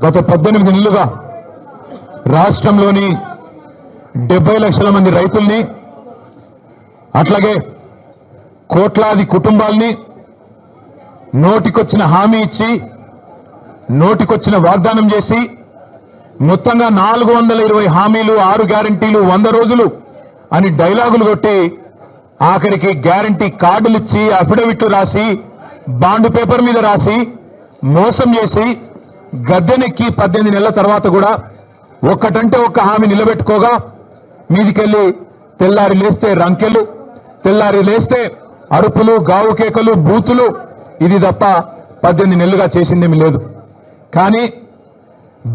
గత 18 నెలలుగా రాష్ట్రంలోని 70 లక్షల మంది రైతుల్ని అట్లాగే కోట్లాది కుటుంబాల్ని నోటికొచ్చిన హామీ ఇచ్చి నోటికొచ్చిన వాగ్దానం చేసి మొత్తంగా 420 హామీలు 6 గ్యారంటీలు 100 రోజులు అని డైలాగులు కొట్టి ఆఖరికి గ్యారంటీ కార్డులు ఇచ్చి అఫిడవిట్లు రాసి బాండ్ పేపర్ మీద రాసి మోసం చేసి గద్దెనెక్కి 18 నెలల తర్వాత కూడా ఒక్కటంటే ఒక్క హామీ నిలబెట్టుకోగా మీదికెళ్ళి తెల్లారి లేస్తే రంకెలు, తెల్లారి లేస్తే అరుపులు, గావు కేకలు, బూతులు, ఇది తప్ప 18 నెలలుగా చేసిందేమీ లేదు. కానీ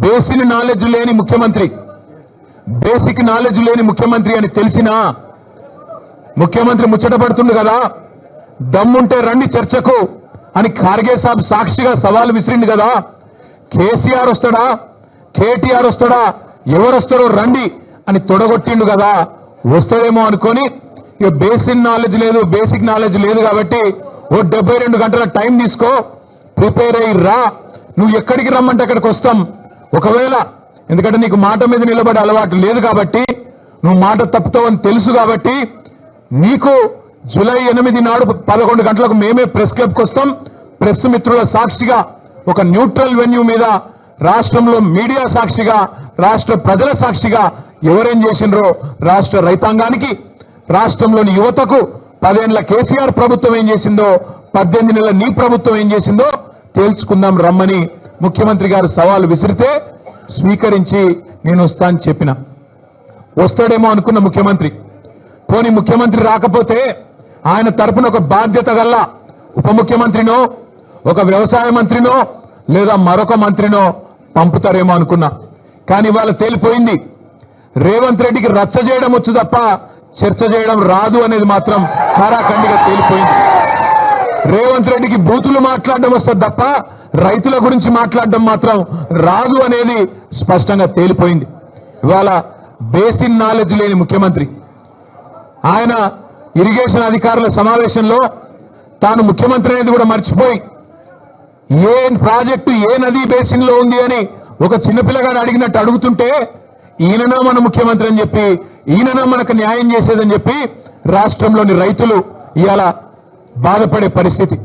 బేసిక్ నాలెడ్జ్ లేని ముఖ్యమంత్రి, బేసిక్ నాలెడ్జ్ లేని ముఖ్యమంత్రి అని తెలిసినా ముఖ్యమంత్రి ముచ్చట పడుతుంది కదా, దమ్ముంటే రండి చర్చకు అని ఖార్గే సాబ్ సాక్షిగా సవాల్ విసిరింది కదా. కేసీఆర్ వస్తాడా, కేటీఆర్ వస్తాడా, ఎవరు వస్తారో రండి అని తొడగొట్టిండు కదా. వస్తాడేమో అనుకొని ఇక బేసిక్ నాలెడ్జ్ లేదు కాబట్టి ఓ 72 గంటల టైం తీసుకో, ప్రిపేర్ అయ్యి రా, నువ్వు ఎక్కడికి రమ్మంటే అక్కడికి వస్తాం. ఒకవేళ ఎందుకంటే నీకు మాట మీద నిలబడే అలవాటు లేదు కాబట్టి, నువ్వు మాట తప్పుతావని తెలుసు కాబట్టి, నీకు జూలై 8 నాడు 11 గంటలకు మేమే ప్రెస్ క్లబ్కి వస్తాం. ప్రెస్ మిత్రుల సాక్షిగా ఒక న్యూట్రల్ వెన్యూ మీద రాష్ట్రంలో మీడియా సాక్షిగా, రాష్ట్ర ప్రజల సాక్షిగా ఎవరేం చేసినరో, రాష్ట్ర రైతాంగానికి, రాష్ట్రంలోని యువతకు 10 ఏళ్ల కేసీఆర్ ప్రభుత్వం ఏం చేసిందో, 18 నెలల నీ ప్రభుత్వం ఏం చేసిందో తేల్చుకుందాం రమ్మని ముఖ్యమంత్రి గారు సవాల్ విసిరితే స్వీకరించి నేను వస్తా అని చెప్పిన. వస్తాడేమో అనుకున్న ముఖ్యమంత్రి, పోనీ ముఖ్యమంత్రి రాకపోతే ఆయన తరపున ఒక బాధ్యత గల్ల ఉప ముఖ్యమంత్రినో, ఒక వ్యవసాయ మంత్రినో, లేదా మరొక మంత్రినో పంపుతారేమో అనుకున్నా. కానీ ఇవాళ తేలిపోయింది, రేవంత్ రెడ్డికి రచ్చ చేయడం వచ్చు తప్ప చర్చ చేయడం రాదు అనేది మాత్రం ఖారాఖండిగా తేలిపోయింది. రేవంత్ రెడ్డికి బూతులు మాట్లాడడం వస్తుంది తప్ప రైతుల గురించి మాట్లాడడం మాత్రం రాదు అనేది స్పష్టంగా తేలిపోయింది. ఇవాళ బేసిక్ నాలెడ్జ్ లేని ముఖ్యమంత్రి, ఆయన ఇరిగేషన్ అధికారుల సమావేశంలో తాను ముఖ్యమంత్రి అనేది కూడా మర్చిపోయి ఏ ప్రాజెక్టు ఏ నదీ బేసిన్ లో ఉంది అని ఒక చిన్నపిల్లగాడు అడిగినట్టు అడుగుతుంటే, ఈయననా మన ముఖ్యమంత్రి అని చెప్పి, ఈయననా మనకు న్యాయం చేసేదని చెప్పి రాష్ట్రంలోని రైతులు ఇవాళ బాధపడే పరిస్థితి.